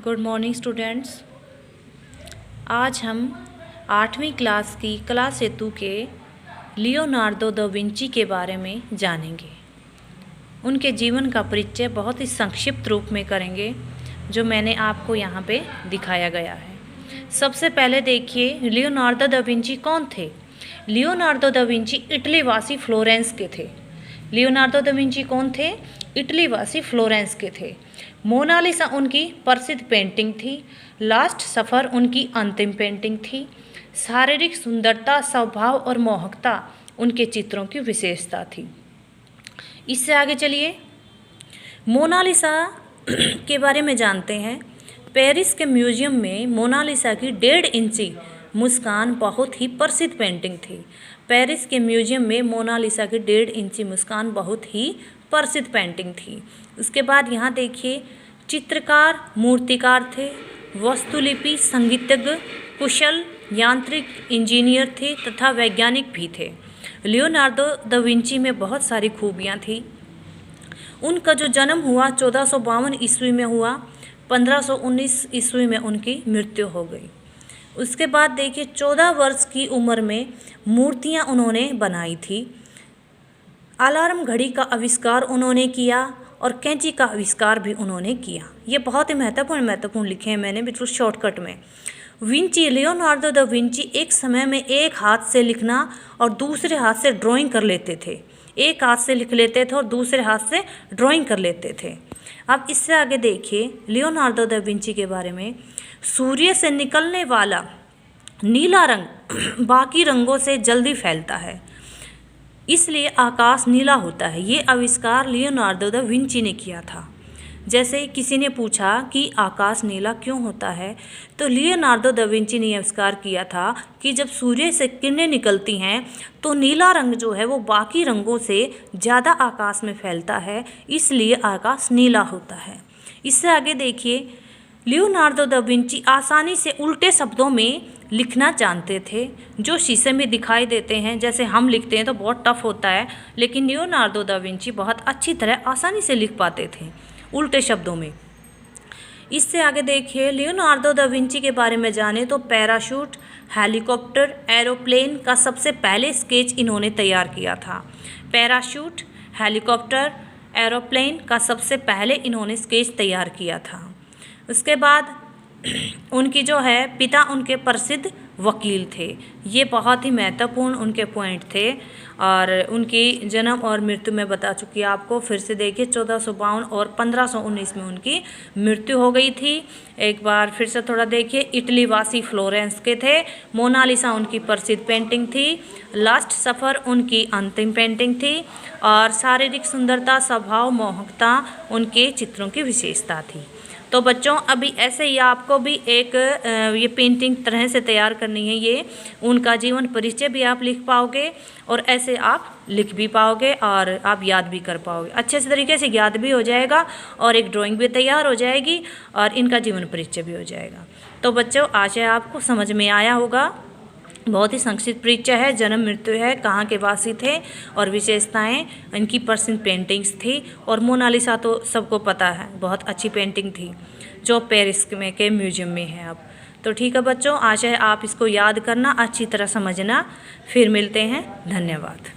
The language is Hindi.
Good morning students. आज हम 8वीं क्लास की कला सेतु के लियोनार्दो दा विंची के बारे में जानेंगे। उनके जीवन का परिचय बहुत ही संक्षिप्त रूप में करेंगे, जो मैंने आपको यहाँ पे दिखाया गया है। सबसे पहले देखिए लियोनार्दो दा विंची कौन थे। लियोनार्दो दा विंची इटली वासी फ्लोरेंस के थे। लियोनार्दो दा विंची कौन थे? इटली वासी फ्लोरेंस के थे। मोनालिसा उनकी प्रसिद्ध पेंटिंग थी। लास्ट सफ़र उनकी अंतिम पेंटिंग थी। शारीरिक सुंदरता, स्वभाव और मोहकता उनके चित्रों की विशेषता थी। इससे आगे चलिए मोनालिसा के बारे में जानते हैं। पेरिस के म्यूजियम में मोनालिसा की 1.5 इंची मुस्कान बहुत ही प्रसिद्ध पेंटिंग थी। पेरिस के म्यूजियम में मोनालिसा की 1.5 इंची मुस्कान बहुत ही प्रसिद्ध पेंटिंग थी। उसके बाद यहाँ देखिए चित्रकार, मूर्तिकार थे, वास्तुलिपि, संगीतज्ञ, कुशल यांत्रिक इंजीनियर थे तथा वैज्ञानिक भी थे। लियोनार्दो दा विंची में बहुत सारी खूबियाँ थी। उनका जो जन्म हुआ 1452 ईस्वी में हुआ, 1519 ईस्वी में उनकी मृत्यु हो गई। उसके बाद देखिए 14 वर्ष की उम्र में मूर्तियाँ उन्होंने बनाई थी। अलार्म घड़ी का आविष्कार उन्होंने किया और कैंची का आविष्कार भी उन्होंने किया। ये बहुत ही महत्वपूर्ण लिखे हैं मैंने बिल्कुल शॉर्टकट में। विंची, लियोनार्दो दा विंची एक समय में एक हाथ से लिखना और दूसरे हाथ से ड्राइंग कर लेते थे। एक हाथ से लिख लेते थे और दूसरे हाथ से ड्राइंग कर लेते थे। अब इससे आगे देखिए लियोनार्दो दा विंची के बारे में। सूर्य से निकलने वाला नीला रंग बाकी रंगों से जल्दी फैलता है, इसलिए आकाश नीला होता है। ये आविष्कार लियोनार्दो दा विंची ने किया था। जैसे किसी ने पूछा कि आकाश नीला क्यों होता है, तो लियोनार्दो दा विंची ने आविष्कार किया था कि जब सूर्य से किरणें निकलती हैं तो नीला रंग जो है वो बाकी रंगों से ज़्यादा आकाश में फैलता है, इसलिए आकाश नीला होता है। इससे आगे देखिए लियोनार्दो दा विंची आसानी से उल्टे शब्दों में लिखना जानते थे, जो शीशे में दिखाई देते हैं। जैसे हम लिखते हैं तो बहुत टफ होता है, लेकिन लियोनार्दो दा विंची बहुत अच्छी तरह आसानी से लिख पाते थे उल्टे शब्दों में। इससे आगे देखिए लियोनार्दो दा विंची के बारे में जाने तो पैराशूट, हेलीकॉप्टर, एरोप्लेन का सबसे पहले स्केच इन्होंने तैयार किया था। पैराशूट, हेलीकॉप्टर, एरोप्लेन का सबसे पहले इन्होंने स्केच तैयार किया था। उसके बाद उनकी जो है पिता उनके प्रसिद्ध वकील थे। ये बहुत ही महत्वपूर्ण उनके पॉइंट थे। और उनकी जन्म और मृत्यु मैं बता चुकी आपको। फिर से देखिए 1452 और 1519 में उनकी मृत्यु हो गई थी। एक बार फिर से थोड़ा देखिए इटली वासी फ्लोरेंस के थे। मोनालिसा उनकी प्रसिद्ध पेंटिंग थी। लास्ट सफ़र उनकी अंतिम पेंटिंग थी। और शारीरिक सुंदरता, स्वभाव, मोहकता उनके चित्रों की विशेषता थी। तो बच्चों अभी ऐसे ही आपको भी एक ये पेंटिंग तरह से तैयार करनी है। ये उनका जीवन परिचय भी आप लिख पाओगे और ऐसे आप लिख भी पाओगे और आप याद भी कर पाओगे। अच्छे से तरीके से याद भी हो जाएगा और एक ड्राइंग भी तैयार हो जाएगी और इनका जीवन परिचय भी हो जाएगा। तो बच्चों आशा आपको समझ में आया होगा। बहुत ही संक्षिप्त परिचय है, जन्म, मृत्यु है, कहाँ के वासी थे और विशेषताएं, इनकी प्रसिद्ध पेंटिंग्स थी। और मोनालिसा तो सबको पता है, बहुत अच्छी पेंटिंग थी जो पेरिस में के म्यूजियम में है अब। तो ठीक है बच्चों, आशा है आप इसको याद करना, अच्छी तरह समझना। फिर मिलते हैं, धन्यवाद।